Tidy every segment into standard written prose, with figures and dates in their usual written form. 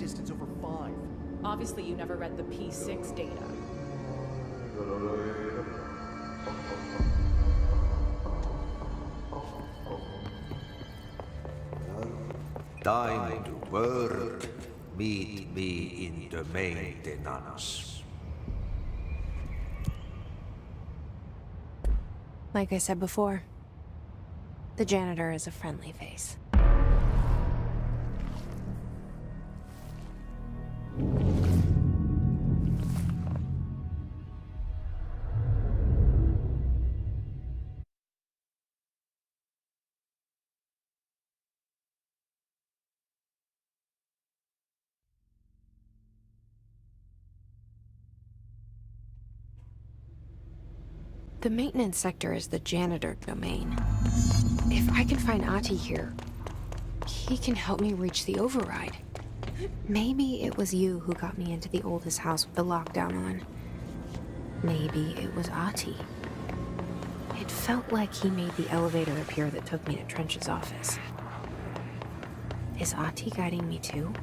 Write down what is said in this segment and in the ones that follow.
distance over 5. Obviously, you never read the P6 data. Time to work. Meet me in the maintenance. Like I said before, the janitor is a friendly face. The maintenance sector is the janitor domain. If I can find Ahti here, he can help me reach the override. Maybe it was you who got me into the oldest house with the lockdown on. Maybe it was Ahti. It felt like he made the elevator appear that took me to Trench's office. Is Ahti guiding me too?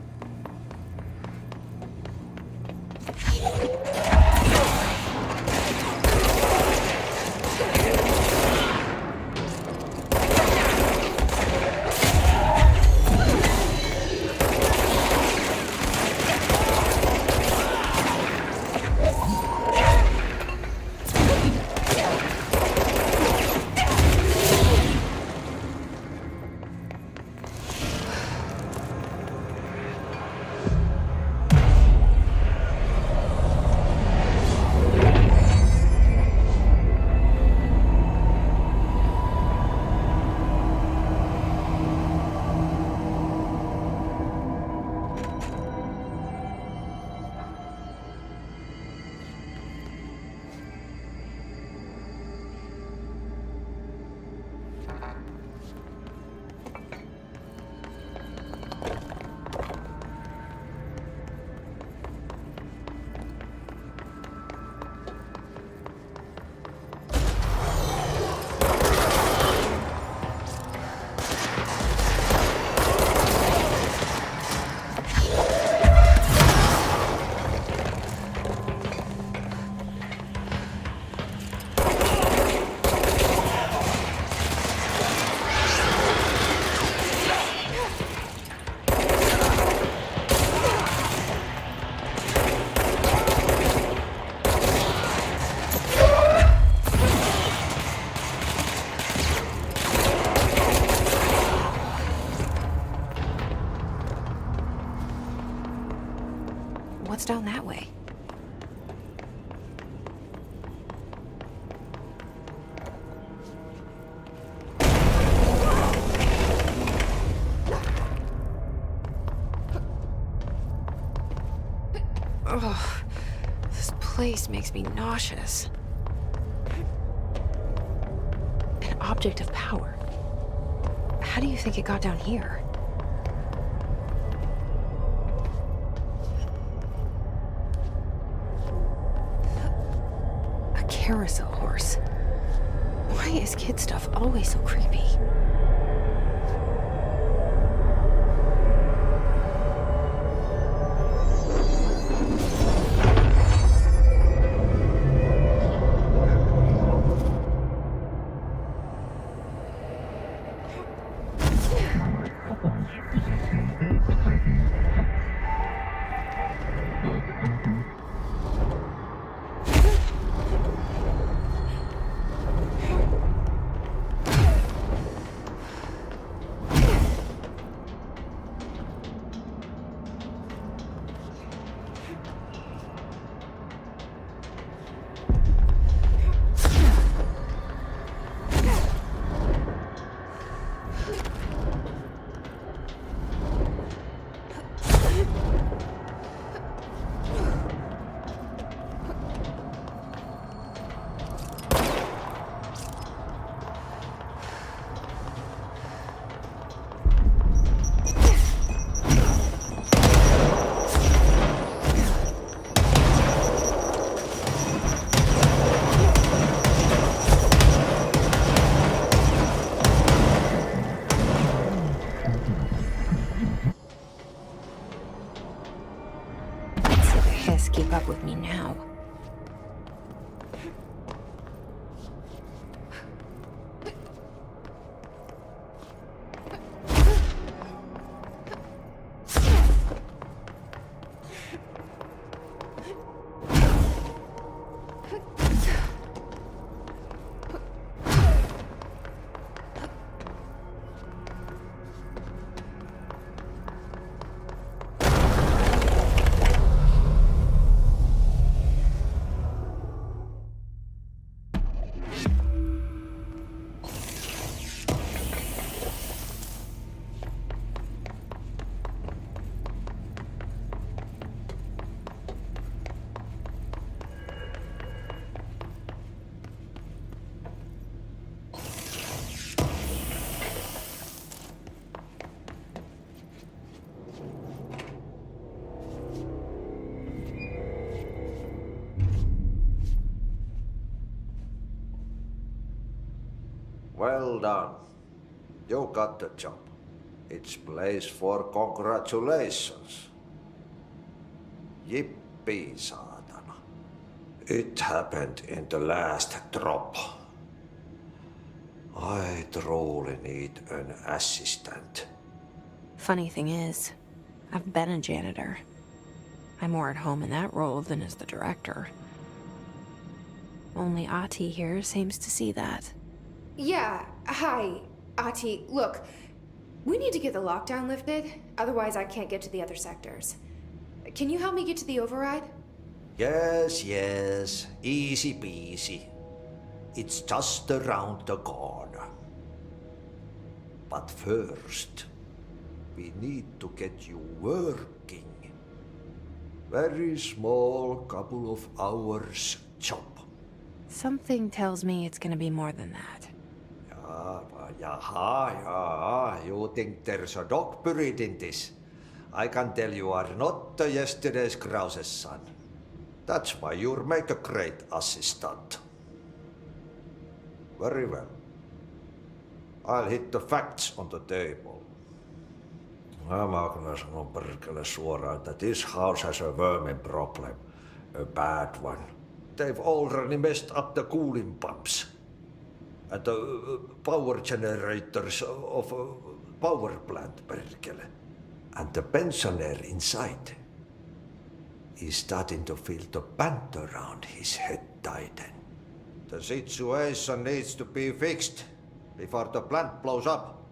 What's down that way? Ugh, this place makes me nauseous. An object of power. How do you think it got down here? Carousel horse. Why is kid stuff always so creepy? keep up with me now. Well done. You got the job. It's place for congratulations. Yippee, saatana. It happened in the last drop. I truly need an assistant. Funny thing is, I've been a janitor. I'm more at home in that role than as the director. Only Ati here seems to see that. Yeah, hi, Ati. Look, we need to get the lockdown lifted, otherwise I can't get to the other sectors. Can you help me get to the override? Yes, easy peasy. It's just around the corner. But first, we need to get you working. Very small, couple of hours job. Something tells me it's gonna be more than that. Yeah, you think there's a dog buried in this? I can tell you are not yesterday's Krause's son. That's why you'll make a great assistant. Very well. I'll hit the facts on the table. Mä kyllä sanon perkele suoraan, that this house has a vermin problem. A bad one. They've already messed up the cooling pumps. And the power generators of a power plant, perkele. And the pensioner inside is starting to feel the band around his head tighten. The situation needs to be fixed before the plant blows up.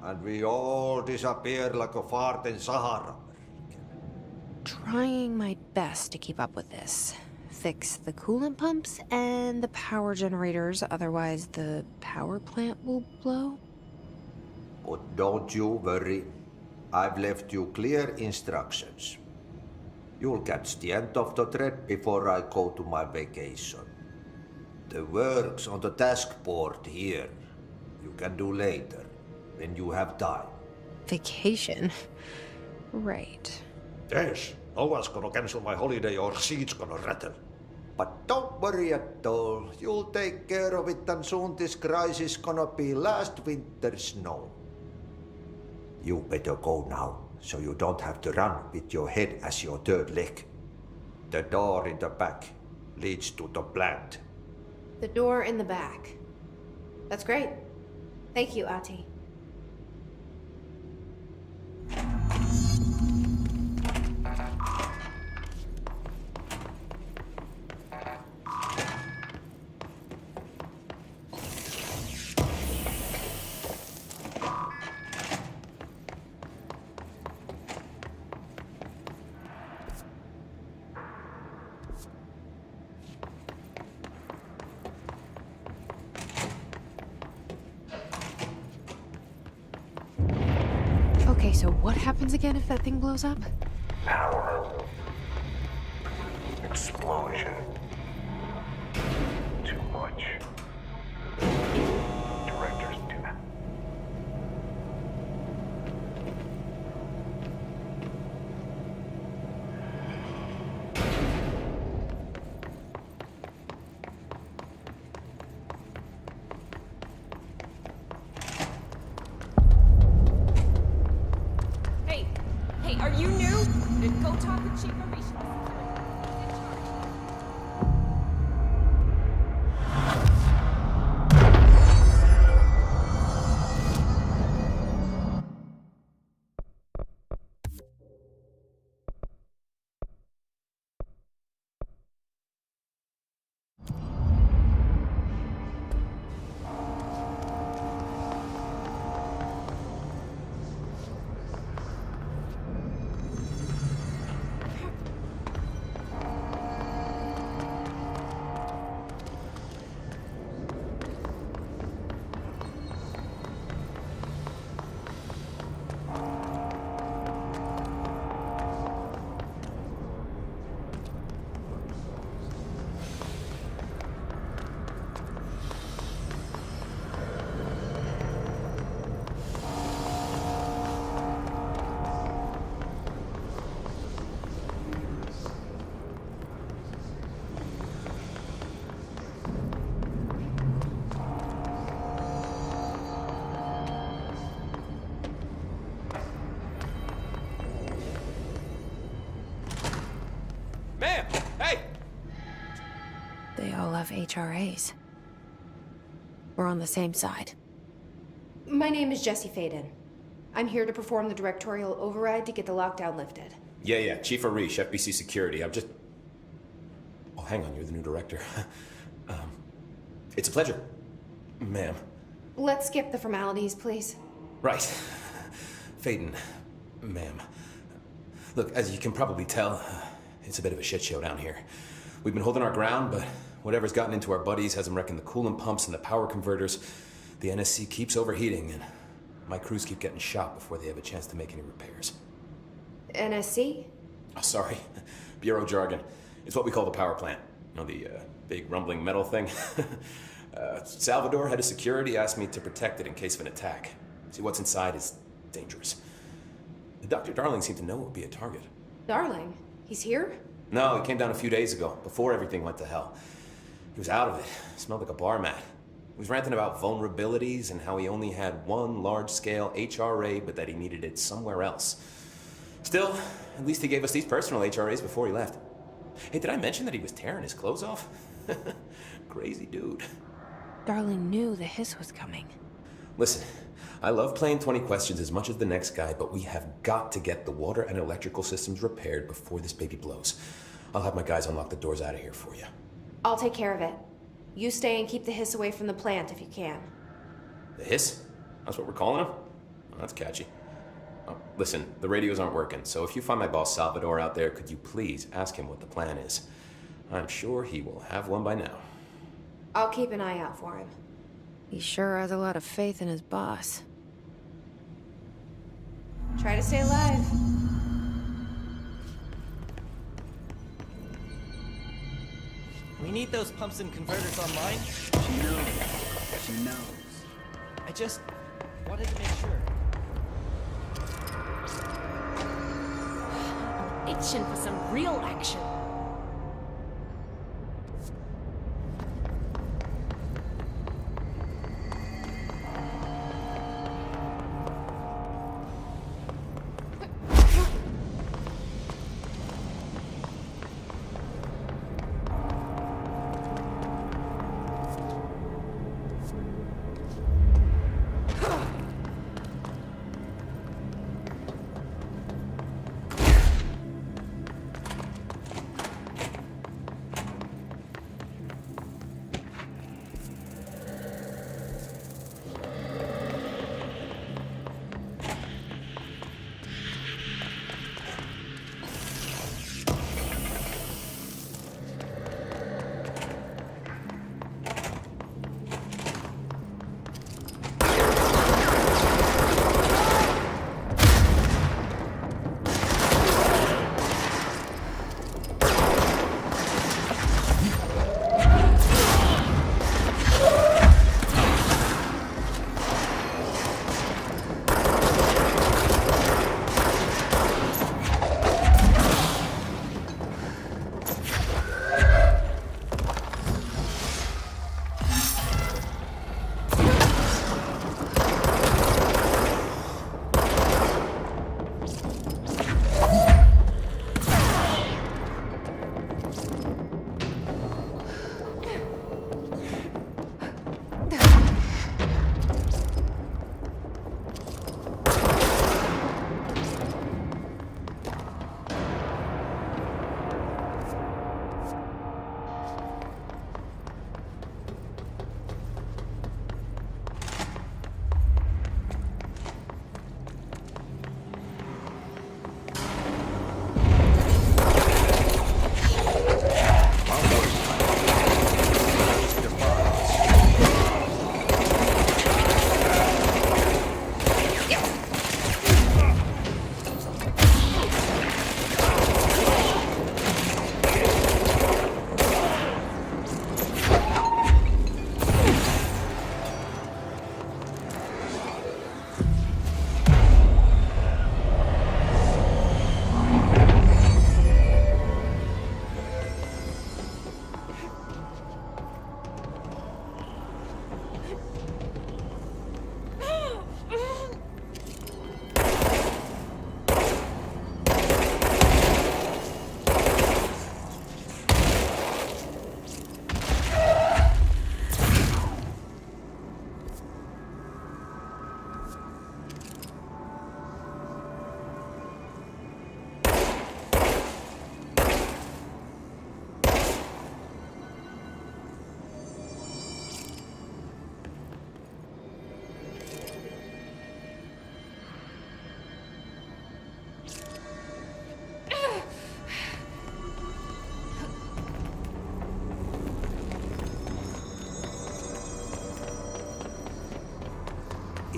And we all disappear like a fart in Sahara. Trying my best to keep up with this. Fix the coolant pumps and the power generators, otherwise the power plant will blow. But don't you worry. I've left you clear instructions. You'll catch the end of the thread before I go to my vacation. The work's on the task board here. You can do later, when you have time. Vacation? Right. Yes, no one's gonna cancel my holiday or seat's gonna rattle. But don't worry at all. You'll take care of it and soon this crisis gonna be last winter's snow. You better go now, so you don't have to run with your head as your third leg. The door in the back leads to the plant. The door in the back. That's great. Thank you, Ati. Okay, so what happens again if that thing blows up? Power. Explosion. Too much. Directors do that. Hey, are you new? Then go talk to Chief Marisha. Ma'am! Hey! They all have HRAs. We're on the same side. My name is Jesse Faden. I'm here to perform the directorial override to get the lockdown lifted. Yeah, Chief Arish, FBC Security. I'm just... Oh, hang on, you're the new director. It's a pleasure, ma'am. Let's skip the formalities, please. Right. Faden, ma'am. Look, as you can probably tell, it's a bit of a shit show down here. We've been holding our ground, but whatever's gotten into our buddies has them wrecking the coolant pumps and the power converters. The NSC keeps overheating, and my crews keep getting shot before they have a chance to make any repairs. NSC? Oh, sorry. Bureau jargon. It's what we call the power plant. You know, the big rumbling metal thing? Salvador, head of security, asked me to protect it in case of an attack. See, what's inside is dangerous. Dr. Darling seemed to know it would be a target. Darling? He's here? No, he came down a few days ago, before everything went to hell. He was out of it. Smelled like a bar mat. He was ranting about vulnerabilities and how he only had one large-scale HRA, but that he needed it somewhere else. Still, at least he gave us these personal HRAs before he left. Hey, did I mention that he was tearing his clothes off? Crazy dude. Darling knew the hiss was coming. Listen, I love playing 20 questions as much as the next guy, but we have got to get the water and electrical systems repaired before this baby blows. I'll have my guys unlock the doors out of here for you. I'll take care of it. You stay and keep the hiss away from the plant if you can. The hiss? That's what we're calling him? Oh, that's catchy. Oh, listen, the radios aren't working, so if you find my boss Salvador out there, could you please ask him what the plan is? I'm sure he will have one by now. I'll keep an eye out for him. He sure has a lot of faith in his boss. Try to stay alive. We need those pumps and converters online. She knows. She knows. I just wanted to make sure. Itching for some real action.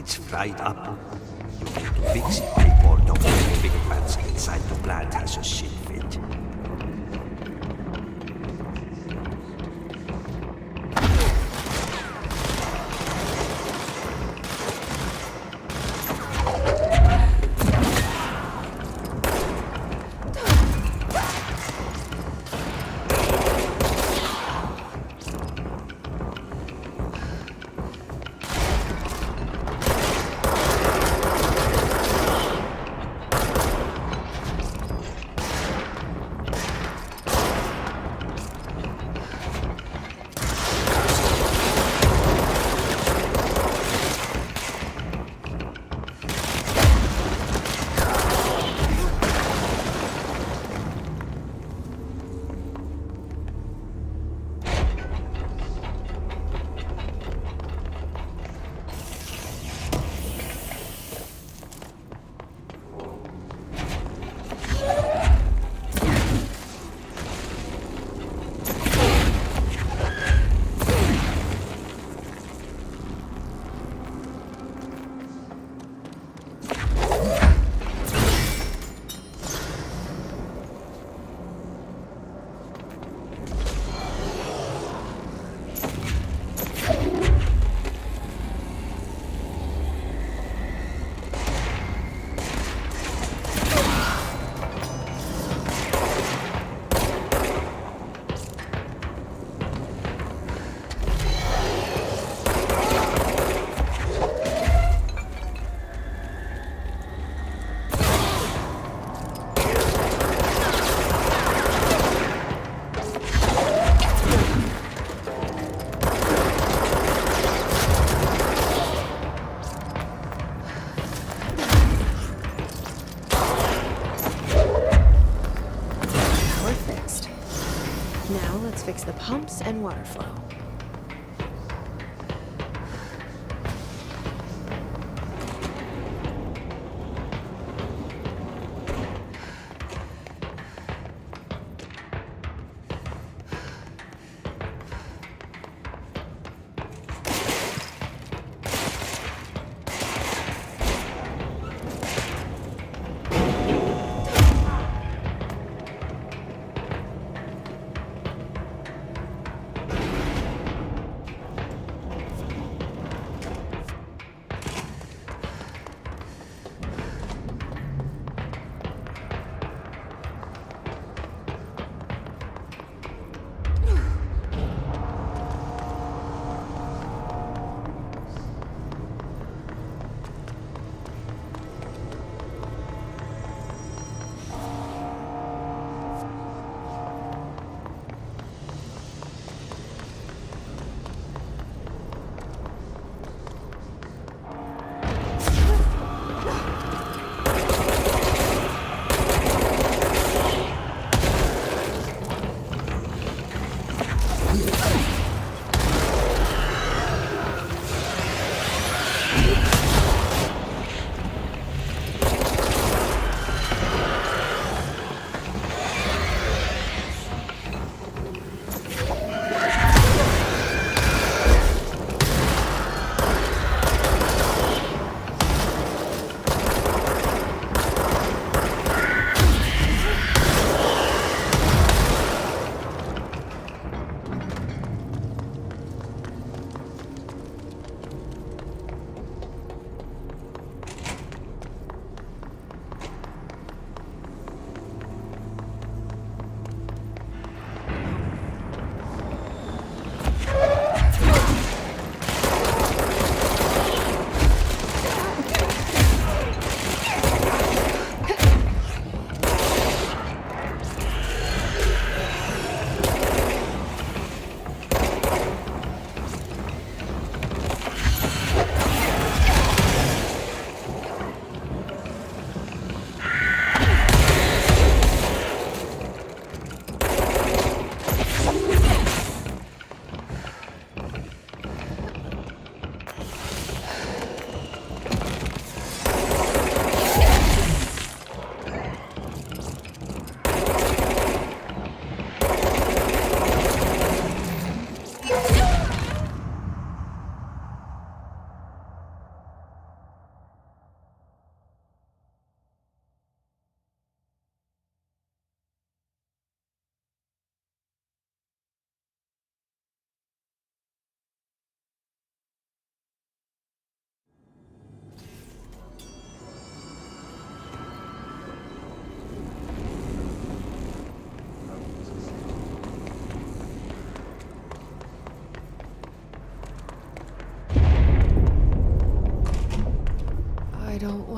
It's fried up. You need to fix it before the whole big fans inside the plant has a shit fit. Fix the pumps and water flow.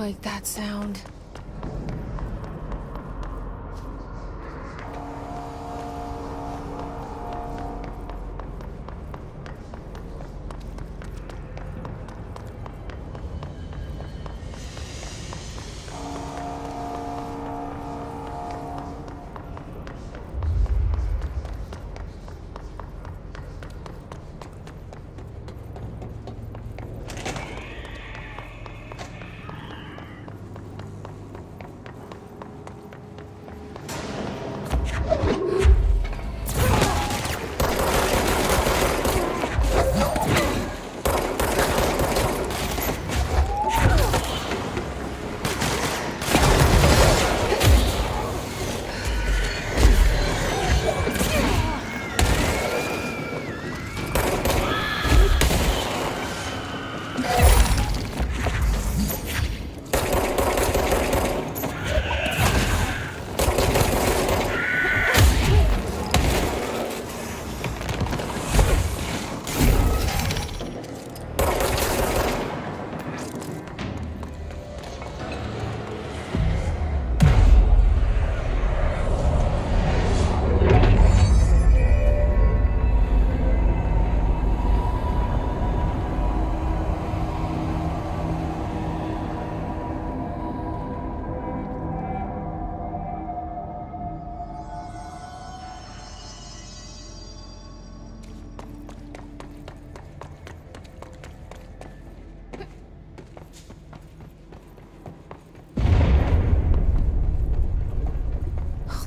like that sound.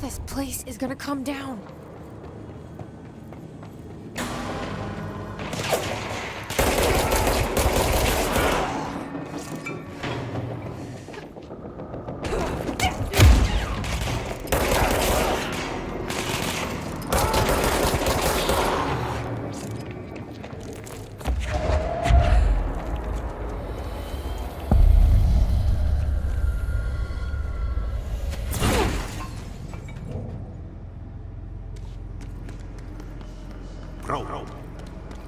This place is gonna come down. Bro,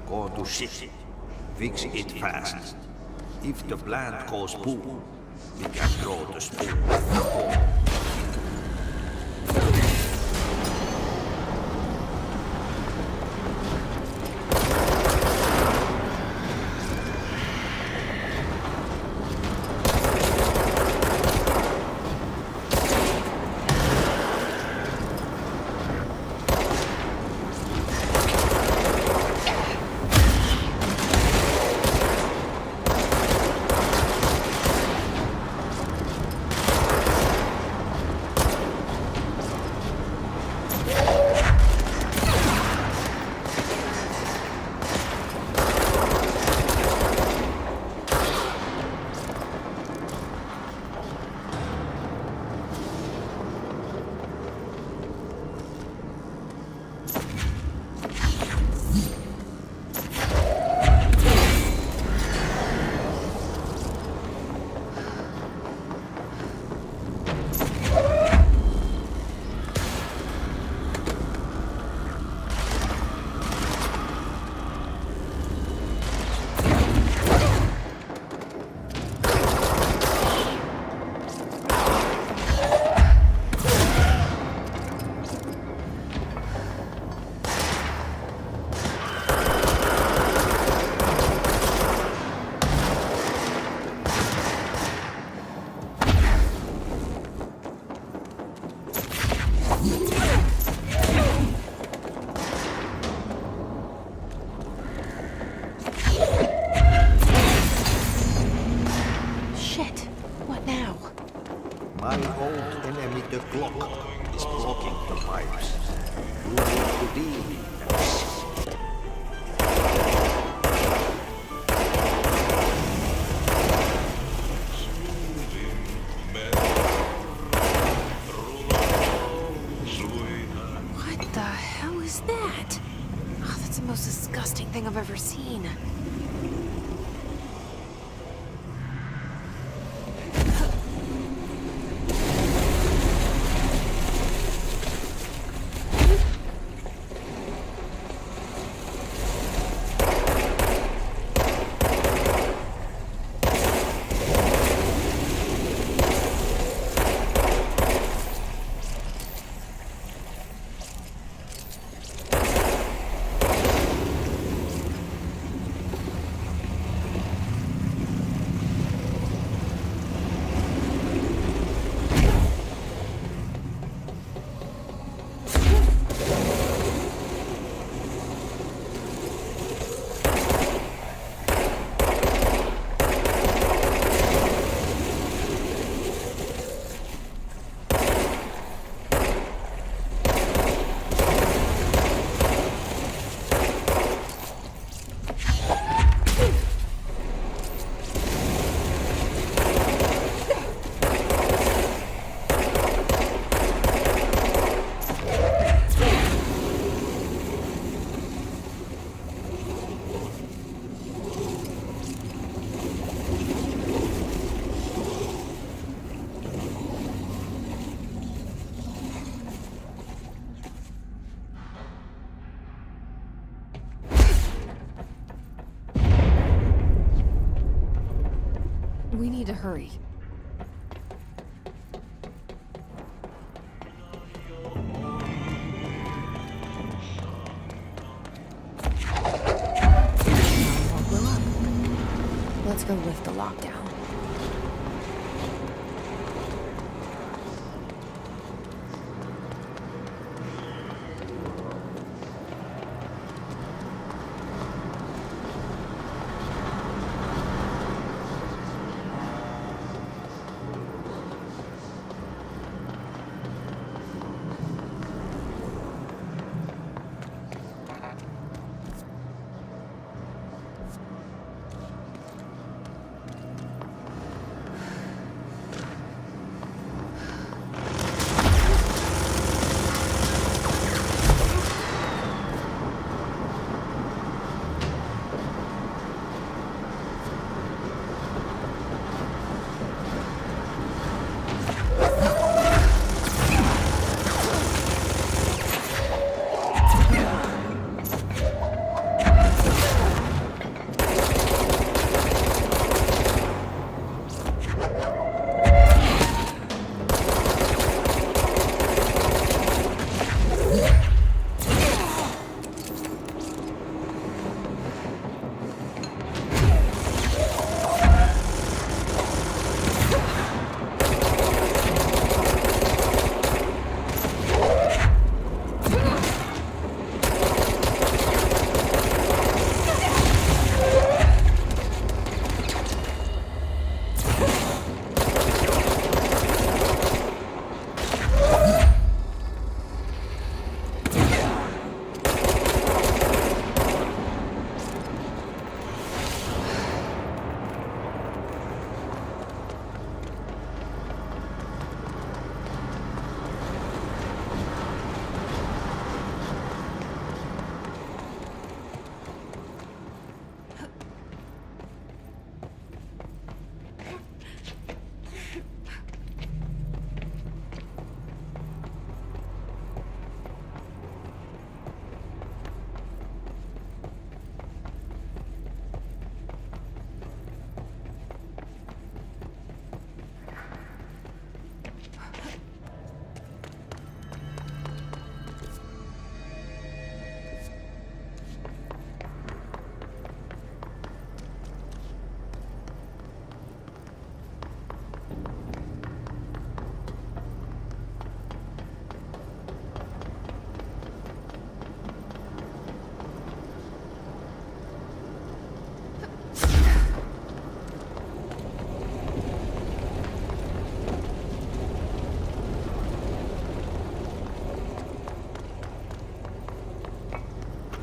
go to shit. Fix it fast. If the plant goes boom, we can throw the spoon. My old enemy, the clock, is blocking the pipes. You need to deal with them. What the hell is that? Oh, that's the most disgusting thing I've ever seen. need to hurry. Let's go lift the lockdown.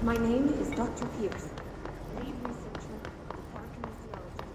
My name is Dr. Pierce, lead researcher at Parakinesiology.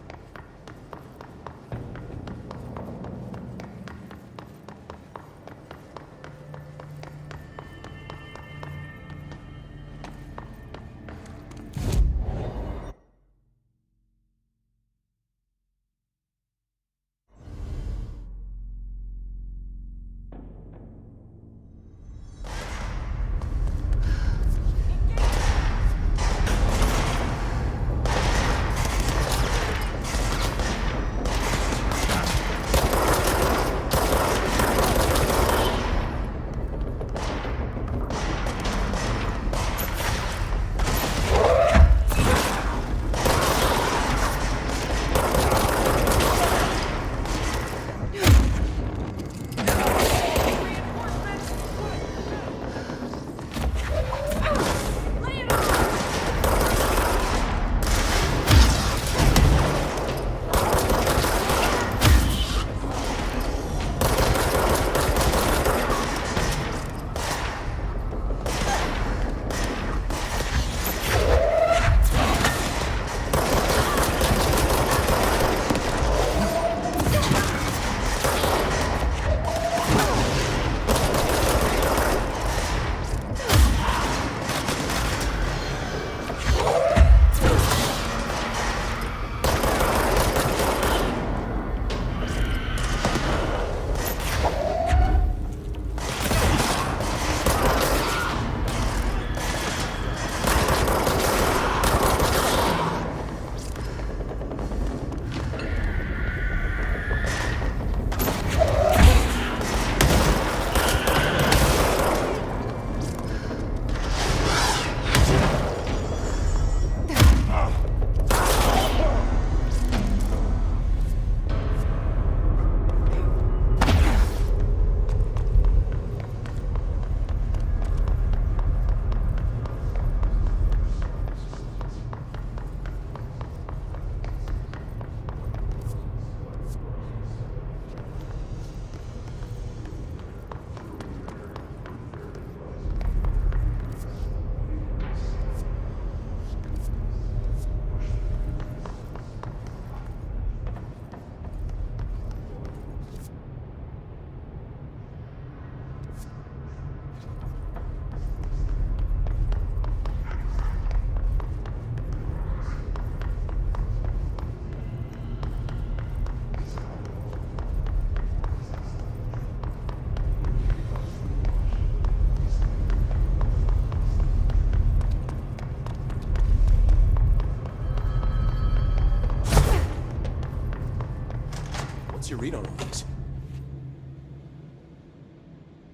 your read on all this?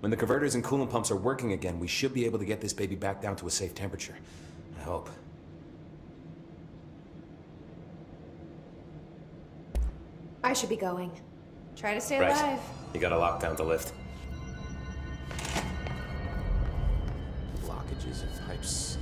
When the converters and coolant pumps are working again, we should be able to get this baby back down to a safe temperature. I hope. I should be going. Try to stay Right. alive. You got a lockdown to lift. Blockages of pipes.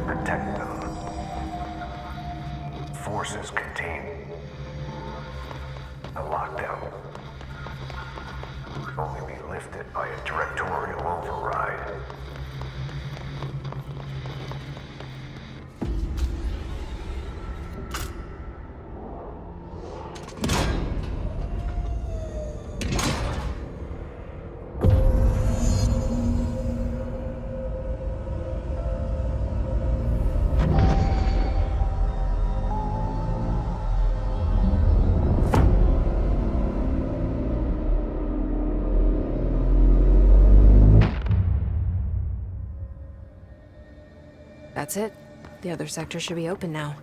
Protect them. Forces contain a lockdown. Can only be lifted by a directorial override. That's it. The other sector should be open now.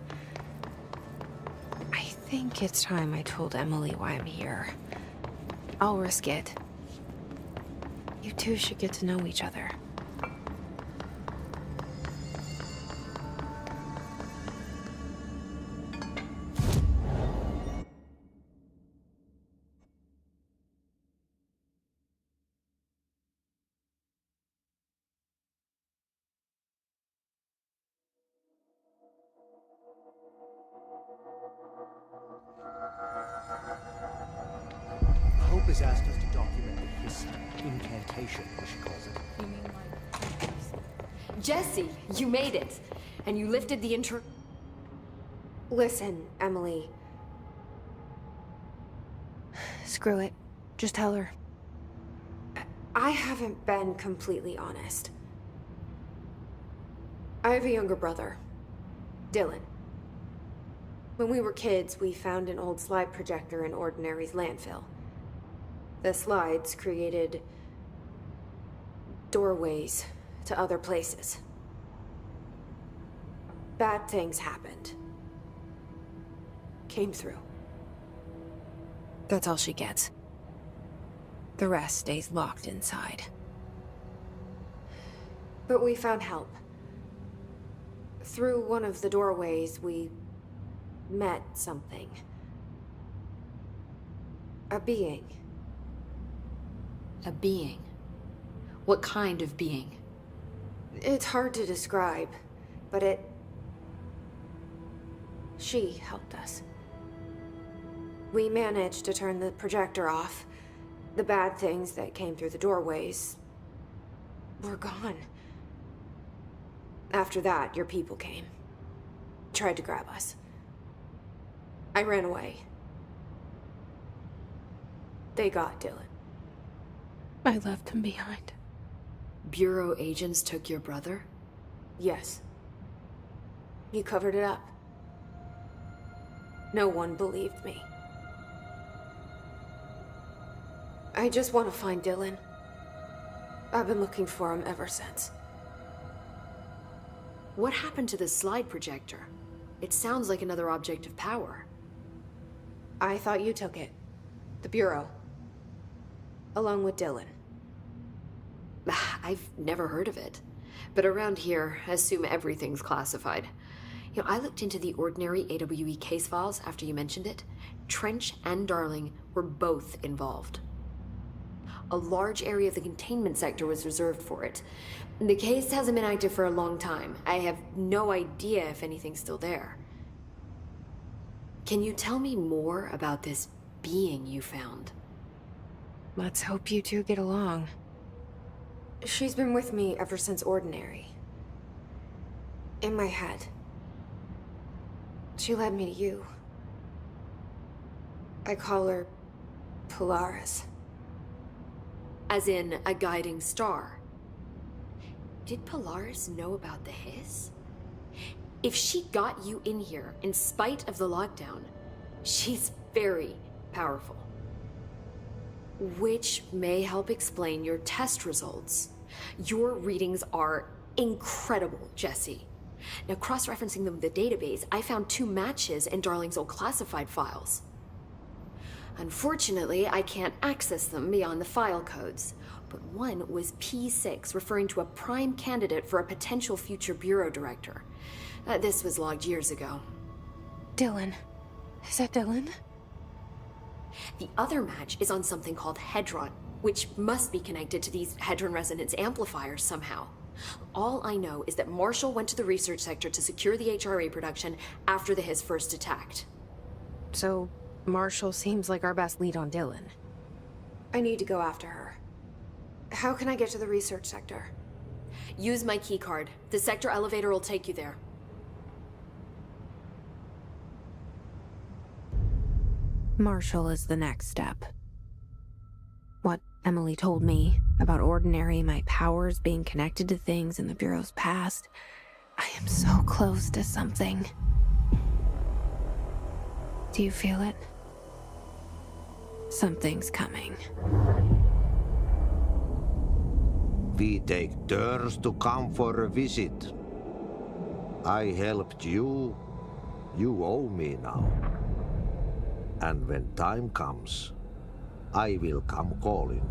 I think it's time I told Emily why I'm here. I'll risk it. You two should get to know each other. Hope has asked us to document the hiss incantation, as she calls it. You mean like... Jesse, you made it! And you lifted the intro... Listen, Emily. Screw it. Just tell her. I haven't been completely honest. I have a younger brother, Dylan. When we were kids, we found an old slide projector in Ordinary's landfill. The slides created doorways to other places. Bad things happened. Came through. That's all she gets. The rest stays locked inside. But we found help. Through one of the doorways, we met something. A being. A being? What kind of being? It's hard to describe, but she helped us. We managed to turn the projector off. The bad things that came through the doorways were gone. After that, your people came. Tried to grab us. I ran away. They got Dylan. I left him behind. Bureau agents took your brother? Yes. You covered it up. No one believed me. I just want to find Dylan. I've been looking for him ever since. What happened to the slide projector? It sounds like another object of power. I thought you took it. The Bureau. Along with Dylan. I've never heard of it. But around here, I assume everything's classified. You know, I looked into the Ordinary AWE case files after you mentioned it. Trench and Darling were both involved. A large area of the containment sector was reserved for it. The case hasn't been active for a long time. I have no idea if anything's still there. Can you tell me more about this being you found? Let's hope you two get along. She's been with me ever since Ordinary. In my head. She led me to you. I call her Polaris. As in a guiding star. Did Polaris know about the hiss? If she got you in here in spite of the lockdown, she's very powerful. Which may help explain your test results. Your readings are incredible, Jesse. Now, cross-referencing them with the database, I found 2 matches in Darling's old classified files. Unfortunately, I can't access them beyond the file codes, but one was P6, referring to a prime candidate for a potential future bureau director. This was logged years ago. Dylan. Is that Dylan? The other match is on something called Hedron, which must be connected to these Hedron resonance amplifiers somehow. All I know is that Marshall went to the research sector to secure the HRA production after the hiss first attacked. So, Marshall seems like our best lead on Dylan. I need to go after her. How can I get to the research sector? Use my keycard. The sector elevator will take you there. Marshall is the next step. What Emily told me about Ordinary, my powers being connected to things in the Bureau's past. I am so close to something. Do you feel it? Something's coming. We take turns to come for a visit. I helped you. You owe me now. And when time comes, I will come calling.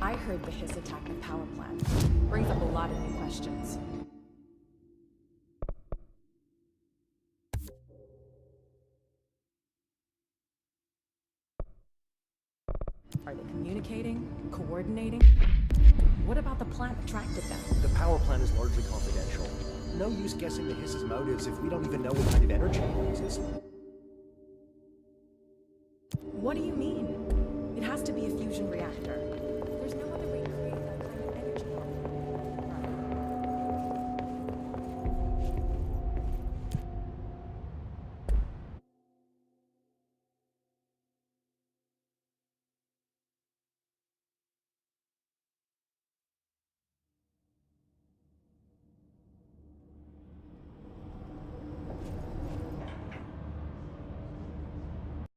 I heard the hiss attacked the power plant. Brings up a lot of new questions. Are they communicating? Coordinating? What about the plant that attracted them? The power plant is largely confidential. No use guessing the hiss's motives if we don't even know what kind of energy it uses. What do you mean? It fusion reactor.